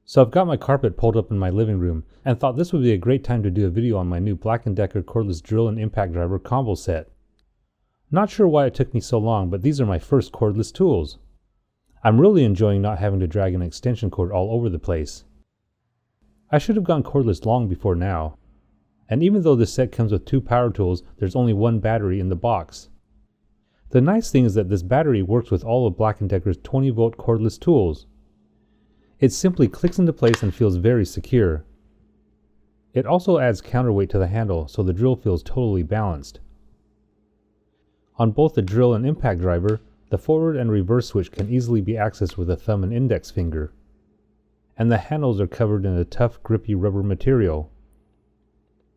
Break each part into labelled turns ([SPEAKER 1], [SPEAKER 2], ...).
[SPEAKER 1] So I've got my carpet pulled up in my living room and thought this would be a great time to do a video on my new Black & Decker cordless drill and impact driver combo set. Not sure why it took me so long, but these are my first cordless tools. I'm really enjoying not having to drag an extension cord all over the place. I should have gone cordless long before now. And even though this set comes with 2 power tools, there's only 1 battery in the box. The nice thing is that this battery works with all of Black & Decker's 20-volt cordless tools. It simply clicks into place and feels very secure. It also adds counterweight to the handle, so the drill feels totally balanced. On both the drill and impact driver, the forward and reverse switch can easily be accessed with a thumb and index finger. And the handles are covered in a tough, grippy rubber material.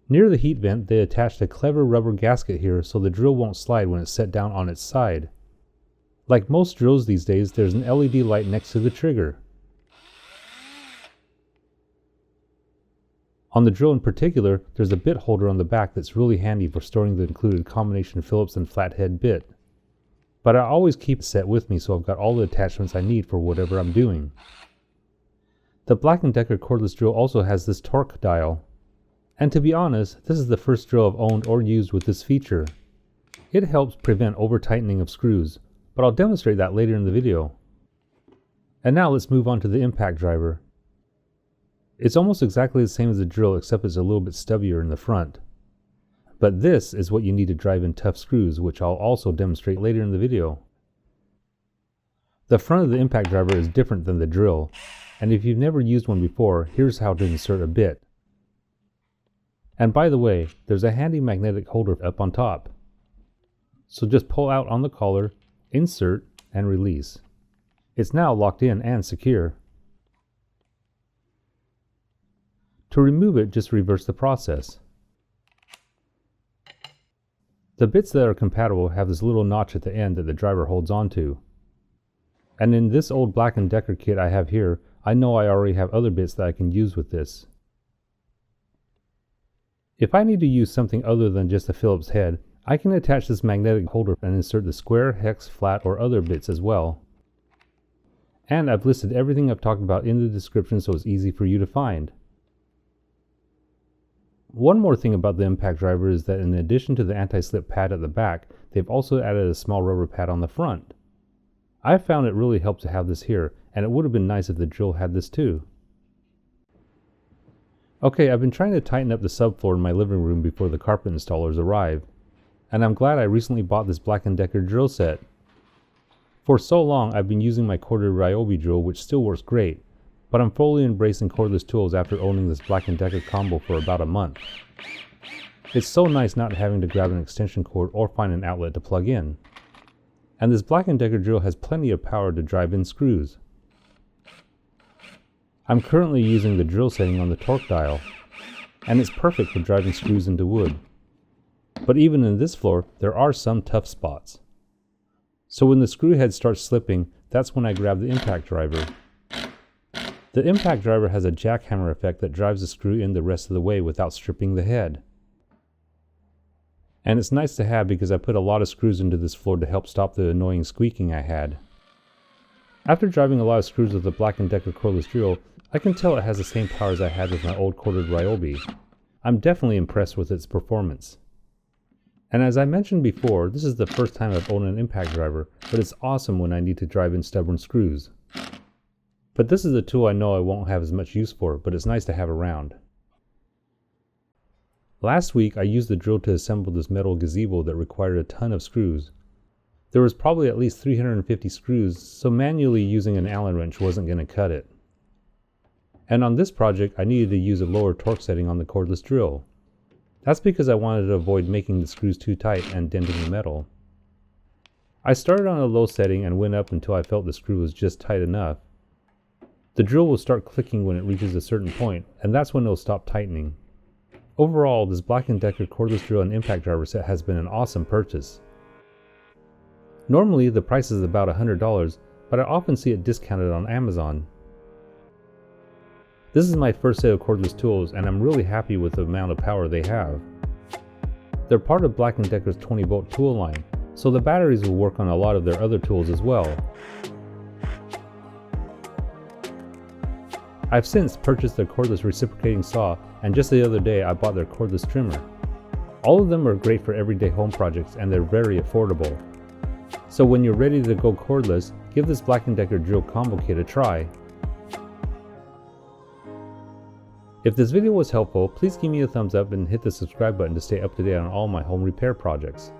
[SPEAKER 1] Near the heat vent, they attached a clever rubber gasket here so the drill won't slide when it's set down on its side. Like most drills these days, there's an LED light next to the trigger. On the drill in particular, there's a bit holder on the back that's really handy for storing the included combination Phillips and flathead bit. But I always keep it set with me so I've got all the attachments I need for whatever I'm doing. The Black & Decker cordless drill also has this torque dial. And to be honest, this is the first drill I've owned or used with this feature. It helps prevent over-tightening of screws, but I'll demonstrate that later in the video. And now let's move on to the impact driver. It's almost exactly the same as the drill except it's a little bit stubbier in the front. But this is what you need to drive in tough screws, which I'll also demonstrate later in the video. The front of the impact driver is different than the drill, and if you've never used one before, here's how to insert a bit. And by the way, there's a handy magnetic holder up on top. So just pull out on the collar, insert, and release. It's now locked in and secure. To remove it, just reverse the process. The bits that are compatible have this little notch at the end that the driver holds onto. And in this old Black & Decker kit I have here, I know I already have other bits that I can use with this. If I need to use something other than just a Phillips head, I can attach this magnetic holder and insert the square, hex, flat, or other bits as well. And I've listed everything I've talked about in the description so it's easy for you to find. One more thing about the impact driver is that in addition to the anti-slip pad at the back, they've also added a small rubber pad on the front. I've found it really helps to have this here, and it would have been nice if the drill had this too. Okay, I've been trying to tighten up the subfloor in my living room before the carpet installers arrive, and I'm glad I recently bought this Black & Decker drill set. For so long I've been using my corded Ryobi drill, which still works great, but I'm fully embracing cordless tools after owning this Black & Decker combo for about a month. It's so nice not having to grab an extension cord or find an outlet to plug in. And this Black & Decker drill has plenty of power to drive in screws. I'm currently using the drill setting on the torque dial, and it's perfect for driving screws into wood. But even in this floor, there are some tough spots. So when the screw head starts slipping, that's when I grab the impact driver. The impact driver has a jackhammer effect that drives the screw in the rest of the way without stripping the head. And it's nice to have because I put a lot of screws into this floor to help stop the annoying squeaking I had. After driving a lot of screws with the Black & Decker cordless drill, I can tell it has the same power as I had with my old corded Ryobi. I'm definitely impressed with its performance. And as I mentioned before, this is the first time I've owned an impact driver, but it's awesome when I need to drive in stubborn screws. But this is a tool I know I won't have as much use for, but it's nice to have around. Last week I used the drill to assemble this metal gazebo that required a ton of screws. There was probably at least 350 screws, so manually using an Allen wrench wasn't going to cut it. And on this project I needed to use a lower torque setting on the cordless drill. That's because I wanted to avoid making the screws too tight and denting the metal. I started on a low setting and went up until I felt the screw was just tight enough. The drill will start clicking when it reaches a certain point, and that's when it'll stop tightening. Overall, this Black & Decker cordless drill and impact driver set has been an awesome purchase. Normally the price is about $100, but I often see it discounted on Amazon. This is my first set of cordless tools, and I'm really happy with the amount of power they have. They're part of Black & Decker's 20-volt tool line, so the batteries will work on a lot of their other tools as well. I've since purchased their cordless reciprocating saw, and just the other day I bought their cordless trimmer. All of them are great for everyday home projects and they're very affordable. So when you're ready to go cordless, give this Black & Decker drill combo kit a try. If this video was helpful, please give me a thumbs up and hit the subscribe button to stay up to date on all my home repair projects.